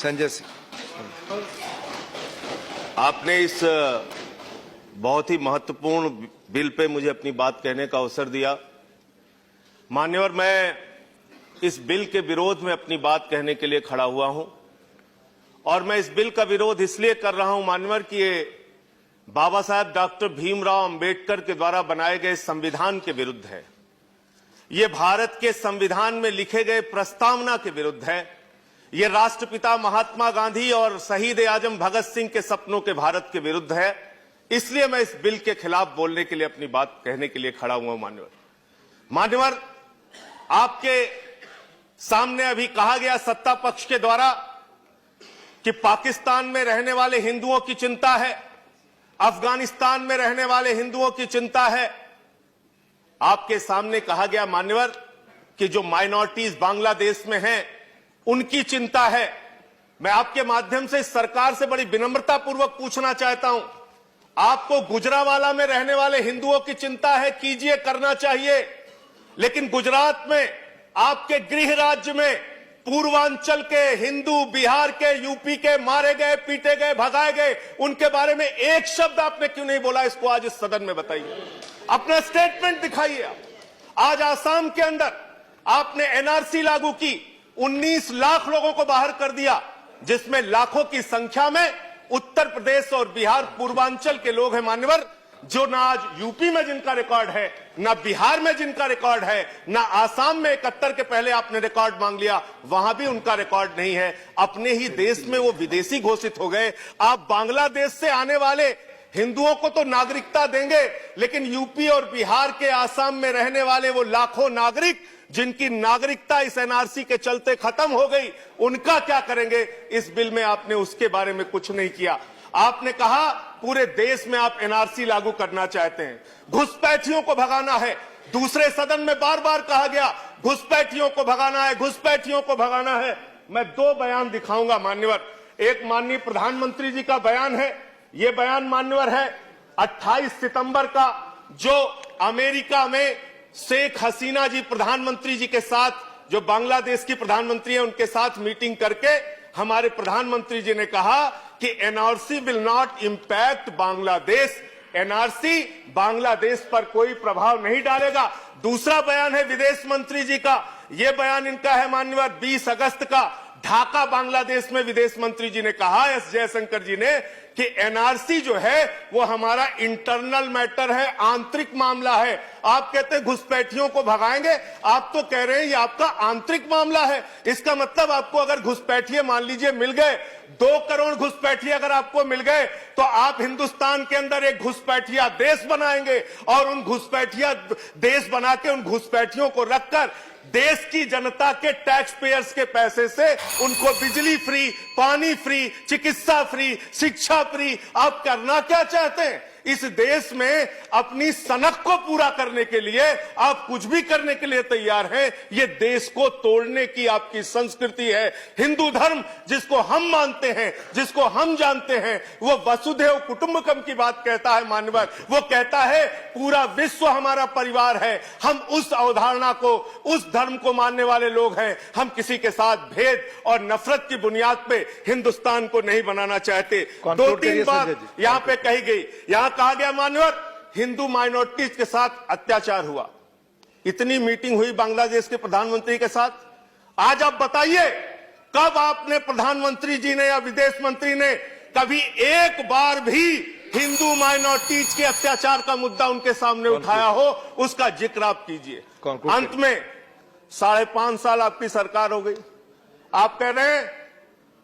संजय सिंह। आपने इस बहुत ही महत्वपूर्ण बिल पे मुझे अपनी बात कहने का अवसर दिया। मान्यवर, मैं इस बिल के विरोध में अपनी बात कहने के लिए खड़ा हुआ हूं और मैं इस बिल का विरोध इसलिए कर रहा हूं मान्यवर कि ये बाबा साहब डॉक्टर भीमराव अंबेडकर के द्वारा बनाए गए संविधान के विरुद्ध है। ये भारत के संविधान में लिखे गए प्रस्तावना के विरुद्ध है। ये राष्ट्रपिता महात्मा गांधी और शहीद आजम भगत सिंह के सपनों के भारत के विरुद्ध है। इसलिए मैं इस बिल के खिलाफ बोलने के लिए, अपनी बात कहने के लिए खड़ा हुआ हूं। मान्यवर, आपके सामने अभी कहा गया सत्ता पक्ष के द्वारा कि पाकिस्तान में रहने वाले हिंदुओं की चिंता है, अफगानिस्तान में रहने वाले हिंदुओं की चिंता है। आपके सामने कहा गया मान्यवर कि जो माइनॉरिटीज बांग्लादेश में हैं उनकी चिंता है। मैं आपके माध्यम से इस सरकार से बड़ी विनम्रता पूर्वक पूछना चाहता हूं, आपको गुजरावाला में रहने वाले हिंदुओं की चिंता है, कीजिए, करना चाहिए, लेकिन गुजरात में, आपके गृह राज्य में पूर्वांचल के हिंदू, बिहार के, यूपी के मारे गए, पीटे गए, भगाए गए, उनके बारे में एक शब्द आपने क्यों नहीं बोला? इसको आज इस सदन में बताइए, अपना स्टेटमेंट दिखाइए। आज आसाम के अंदर आपने एनआरसी लागू की, 19 लाख लोगों को बाहर कर दिया, जिसमें लाखों की संख्या में उत्तर प्रदेश और बिहार पूर्वांचल के लोग हैं मान्यवर, जो ना आज यूपी में जिनका रिकॉर्ड है, ना बिहार में जिनका रिकॉर्ड है, ना आसाम में 71 के पहले आपने रिकॉर्ड मांग लिया, वहां भी उनका रिकॉर्ड नहीं है। अपने ही देश में वो विदेशी घोषित हो गए। आप बांग्लादेश से आने वाले हिंदुओं को तो नागरिकता देंगे, लेकिन यूपी और बिहार के, आसाम में रहने वाले वो लाखों नागरिक जिनकी नागरिकता इस एनआरसी के चलते खत्म हो गई, उनका क्या करेंगे? इस बिल में आपने उसके बारे में कुछ नहीं किया। आपने कहा पूरे देश में आप एनआरसी लागू करना चाहते हैं, घुसपैठियों को भगाना है। दूसरे सदन में बार बार कहा गया घुसपैठियों को भगाना है, घुसपैठियों को भगाना है। मैं 2 बयान दिखाऊंगा मान्यवर। एक माननीय प्रधानमंत्री जी का बयान है, यह बयान मान्यवर है 28 सितंबर का, जो अमेरिका में शेख हसीना जी प्रधानमंत्री जी के साथ, जो बांग्लादेश की प्रधानमंत्री है, उनके साथ मीटिंग करके हमारे प्रधानमंत्री जी ने कहा कि NRC will not impact Bangladesh, NRC Bangladesh पर कोई प्रभाव नहीं डालेगा। दूसरा बयान है विदेश मंत्री जी का, यह बयान इनका है माननीय 20 अगस्त का, ढाका बांग्लादेश में विदेश मंत्री जी ने कहा, एस जयशंकर जी ने, कि एनआरसी जो है वो हमारा इंटरनल मैटर है, आंतरिक मामला है। आप कहते हैं घुसपैठियों को भगाएंगे, आप तो कह रहे हैं ये आपका आंतरिक मामला है। इसका मतलब आपको अगर घुसपैठिए मान लीजिए मिल गए, 2 करोड़ घुसपैठिए अगर आपको मिल गए, तो आप हिंदुस्तान के अंदर एक घुसपैठिया देश बनाएंगे और उन घुसपैठिया देश बना के उन घुसपैठियों को रखकर देश की जनता के टैक्स पेयर्स के पैसे से उनको बिजली फ्री, पानी फ्री, चिकित्सा फ्री, शिक्षा फ्री। आप करना क्या चाहते हैं? इस देश में अपनी सनक को पूरा करने के लिए आप कुछ भी करने के लिए तैयार हैं। ये देश को तोड़ने की आपकी संस्कृति है। हिंदू धर्म जिसको हम मानते हैं, जिसको हम जानते हैं, वो वसुधैव कुटुंबकम की बात कहता है मानवर। वो कहता है पूरा विश्व हमारा परिवार है। हम उस अवधारणा को, उस धर्म को मानने वाले लोग हैं। हम किसी के साथ भेद और नफरत की बुनियाद पे हिंदुस्तान को नहीं बनाना चाहते। 2-3 बात यहां पे कही गई। यहां कहा गया मान्यवर हिंदू माइनॉरिटीज के साथ अत्याचार हुआ। इतनी मीटिंग हुई बांग्लादेश के प्रधानमंत्री के साथ। आज आप बताइए कब आपने, प्रधानमंत्री जी ने या विदेश मंत्री ने कभी एक बार भी हिंदू माइनॉरिटीज के अत्याचार का मुद्दा उनके सामने उठाया हो? उसका जिक्र आप कीजिए। अंत में 5.5 साल आपकी सरकार हो गई, आप कह रहे हैं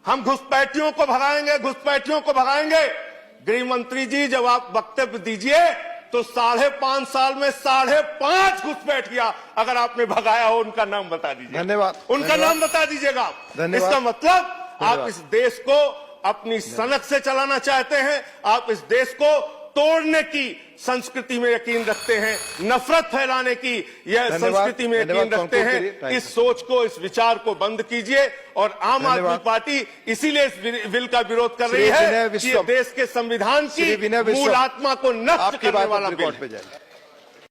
हम घुसपैठियों को भगाएंगे, घुसपैठियों को भगाएंगे। गृह मंत्री जी जब आप वक्तव्य दीजिए तो 5.5 साल में 5.5 घुसपैठिया अगर आपने भगाया हो, उनका नाम बता दीजिए। धन्यवाद। उनका नाम बता दीजिएगा आप। इसका मतलब आप इस देश को अपनी सनक से चलाना चाहते हैं। आप इस देश को तोड़ने की संस्कृति में यकीन रखते हैं, नफरत फैलाने की यह संस्कृति में यकीन रखते हैं। इस सोच को, इस विचार को बंद कीजिए। और आम आदमी पार्टी इसीलिए इस बिल का विरोध कर रही है कि देश के संविधान की मूल आत्मा को नष्ट करने वाला बिल है।